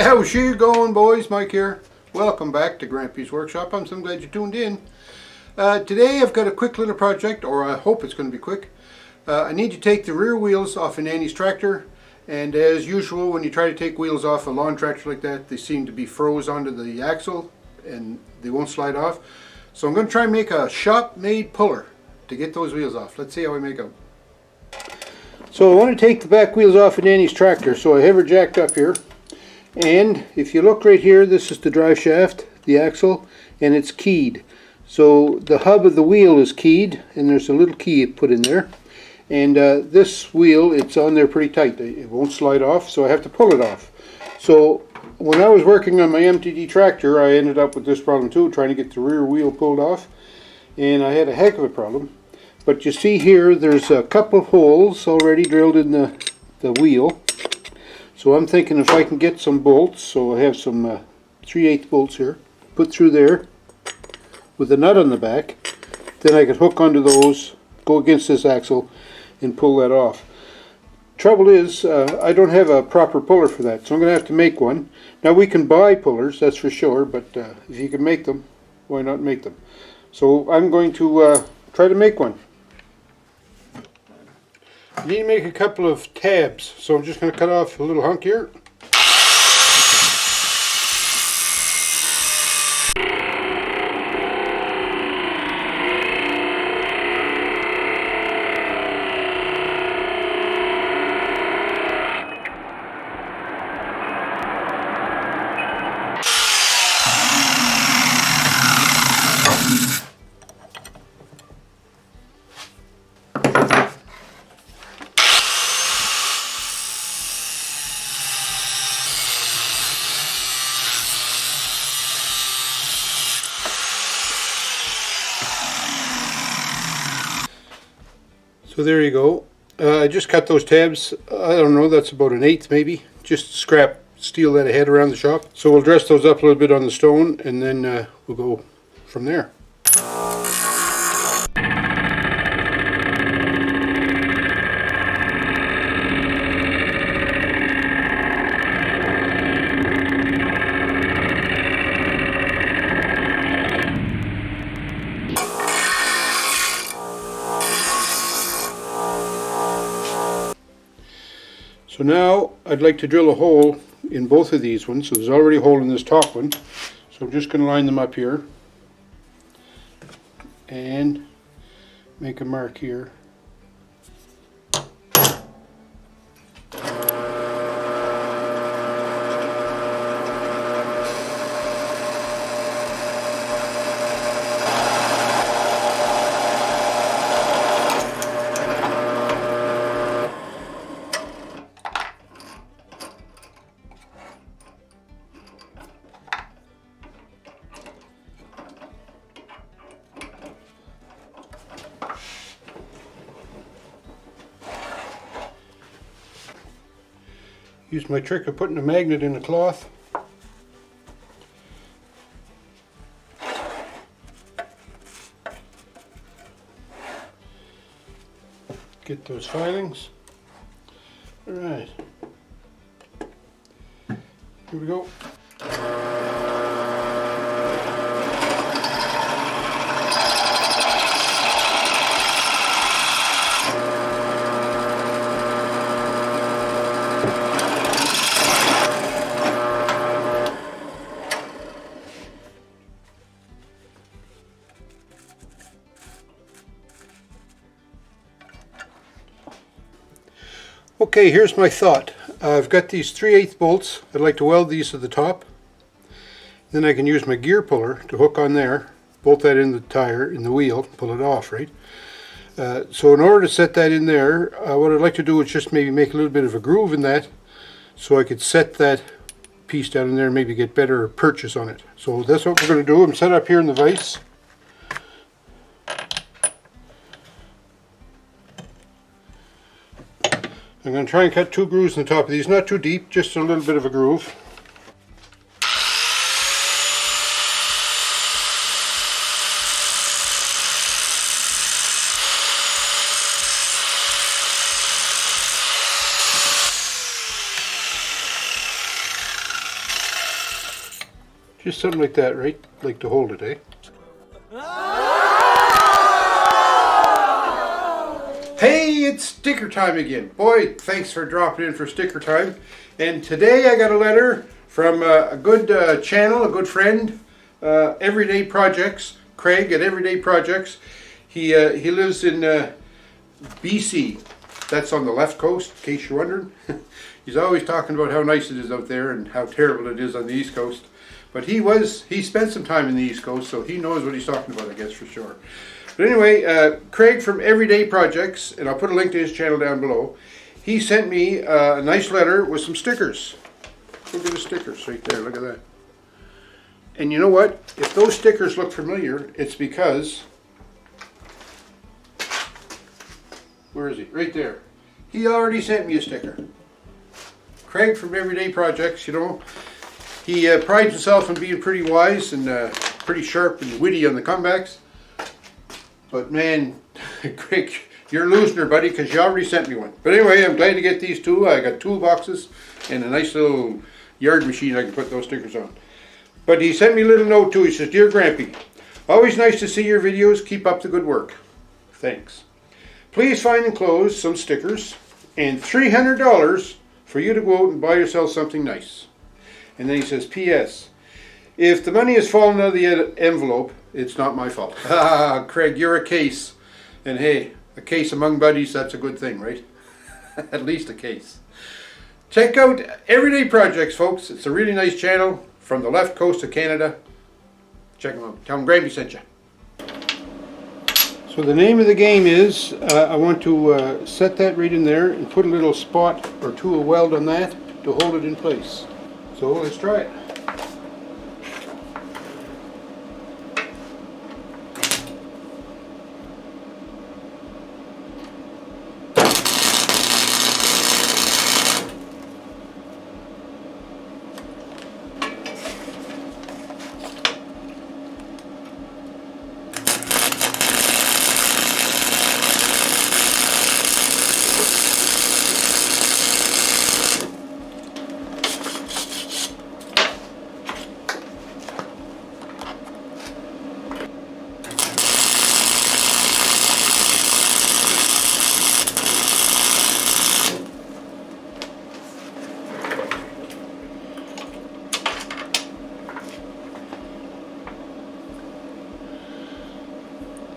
How's you going, boys? Mike here. Welcome back to Grampie's Workshop. I'm so glad you tuned in. Today I've got a quick little project, or I hope it's going to be quick. I need to take the rear wheels off of Nannie's tractor, and as usual when you try to take wheels off a lawn tractor like that, they seem to be froze onto the axle and they won't slide off. So I'm going to try and make a shop-made puller to get those wheels off. Let's see how I make them. So I want to take the back wheels off of Nannie's tractor, so I have her jacked up here. And if you look right here, this is the drive shaft, the axle, and it's keyed. So the hub of the wheel is keyed, and there's a little key put in there. And this wheel, it's on there pretty tight. It won't slide off, so I have to pull it off. So when I was working on my MTD tractor, I ended up with this problem too, trying to get the rear wheel pulled off. And I had a heck of a problem. But you see here, there's a couple of holes already drilled in the wheel. So I'm thinking if I can get some bolts, so I have some 3/8 bolts here, put through there with a nut on the back, then I could hook onto those, go against this axle, and pull that off. Trouble is, I don't have a proper puller for that, so I'm going to have to make one. Now we can buy pullers, that's for sure, but if you can make them, why not make them? So I'm going to try to make one. I need to make a couple of tabs, so I'm just going to cut off a little hunk here. So there you go. I just cut those tabs. I don't know, that's about 1/8 maybe. Just scrap steel that I had around the shop. So we'll dress those up a little bit on the stone, and then we'll go from there. So now I'd like to drill a hole in both of these ones. So there's already a hole in this top one. So I'm just going to line them up here and make a mark here. Use my trick of putting a magnet in a cloth. Get those filings. Alright. Here we go. Okay, here's my thought. I've got these 3/8 bolts. I'd like to weld these to the top. Then I can use my gear puller to hook on there, bolt that in the tire, in the wheel, pull it off, right? So in order to set that in there, what I'd like to do is just maybe make a little bit of a groove in that, so I could set that piece down in there and maybe get better purchase on it. So that's what we're going to do. I'm set up here in the vise. I'm going to try and cut 2 grooves on the top of these, not too deep, just a little bit of a groove. Just something like that, right? Like to hold it, eh? Hey, it's sticker time again. Boy, thanks for dropping in for sticker time. And today I got a letter from a good channel, a good friend, Everyday Projects, Craig at Everyday Projects. He lives in BC. That's on the left coast, in case you're wondering. He's always talking about how nice it is out there and how terrible it is on the East Coast. But he spent some time in the East Coast, so he knows what he's talking about, I guess, for sure. But anyway, Craig from Everyday Projects, and I'll put a link to his channel down below. He sent me a nice letter with some stickers. Look at the stickers right there, look at that. And you know what? If those stickers look familiar, it's because... Where is he? Right there. He already sent me a sticker. Craig from Everyday Projects, you know. He prides himself on being pretty wise and pretty sharp and witty on the comebacks. But man, Craig, you're losing her, buddy, because you already sent me one. But anyway, I'm glad to get these two. I got toolboxes and a nice little yard machine I can put those stickers on. But he sent me a little note too. He says, "Dear Grampie, always nice to see your videos. Keep up the good work. Thanks. Please find enclosed some stickers and $300 for you to go out and buy yourself something nice." And then he says, "P.S. If the money has fallen out of the envelope, it's not my fault." Ah, Craig, you're a case. And hey, a case among buddies, that's a good thing, right? At least a case. Check out Everyday Projects, folks. It's a really nice channel from the left coast of Canada. Check them out. Tell them Grampie sent you. So the name of the game is, I want to set that right in there and put a little spot or two of weld on that to hold it in place. So let's try it.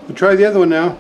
We'll try the other one now.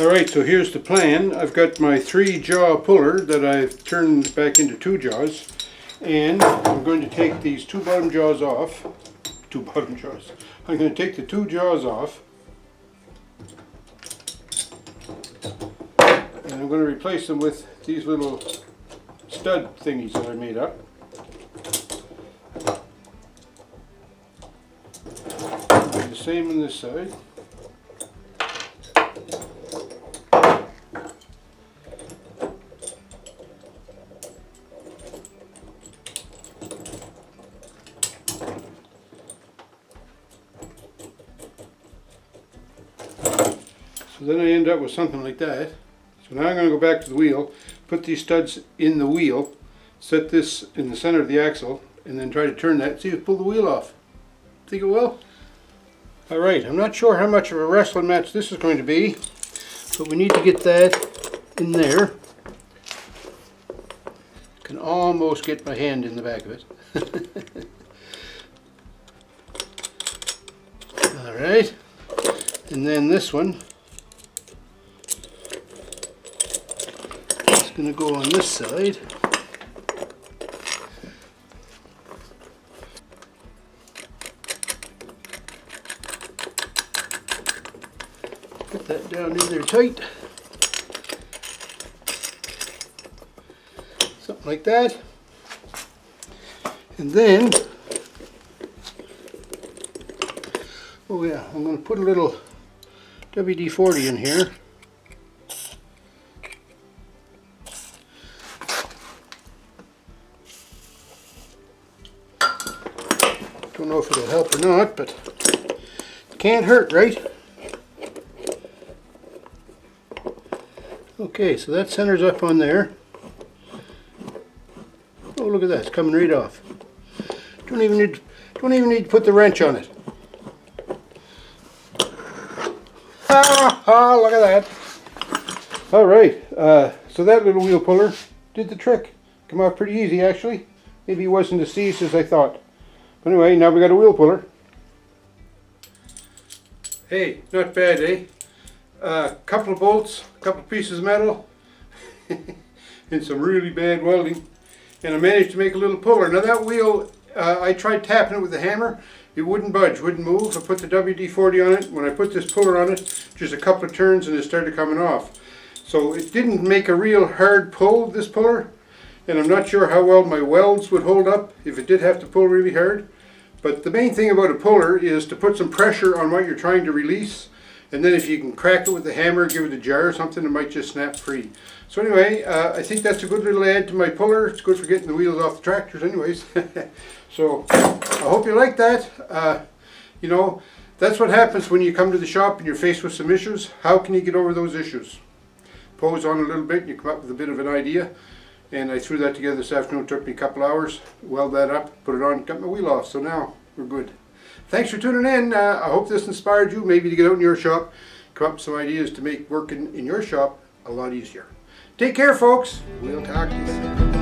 Alright, so here's the plan. I've got my 3-jaw puller that I've turned back into 2 jaws, and I'm going to take these 2 bottom jaws off. 2 bottom jaws. I'm going to take the 2 jaws off, and I'm going to replace them with these little stud thingies that I made up. Do the same on this side. So then I end up with something like that. So now I'm going to go back to the wheel, put these studs in the wheel, set this in the center of the axle, and then try to turn that, see if it pull the wheel off. Think it will? Alright, I'm not sure how much of a wrestling match this is going to be, but we need to get that in there. Can almost get my hand in the back of it. Alright, and then this one is going to go on this side. Get that down in there tight. Something like that. And then, oh yeah, I'm going to put a little WD-40 in here. Don't know if it'll help or not, but it can't hurt, right? Okay, so that centers up on there. Oh, look at that, it's coming right off. Don't even need to put the wrench on it. Ah, look at that. All right, so that little wheel puller did the trick. Come off pretty easy, actually. Maybe it wasn't as seized as I thought. But anyway, now we got a wheel puller. Hey, not bad, eh? Couple of bolts, a couple of pieces of metal, and some really bad welding. And I managed to make a little puller. Now that wheel, I tried tapping it with the hammer. It wouldn't budge, wouldn't move. I put the WD-40 on it. When I put this puller on it, just a couple of turns and it started coming off. So it didn't make a real hard pull, this puller. And I'm not sure how well my welds would hold up if it did have to pull really hard. But the main thing about a puller is to put some pressure on what you're trying to release. And then if you can crack it with the hammer, give it a jar or something, it might just snap free. So anyway, I think that's a good little add to my puller. It's good for getting the wheels off the tractors anyways. So I hope you like that. You know, that's what happens when you come to the shop and you're faced with some issues. How can you get over those issues? Pose on a little bit and you come up with a bit of an idea. And I threw that together this afternoon. It took me a couple hours. Weld that up, put it on, got my wheel off. So now we're good. Thanks for tuning in. I hope this inspired you maybe to get out in your shop, come up with some ideas to make working in your shop a lot easier. Take care, folks. We'll talk to you soon.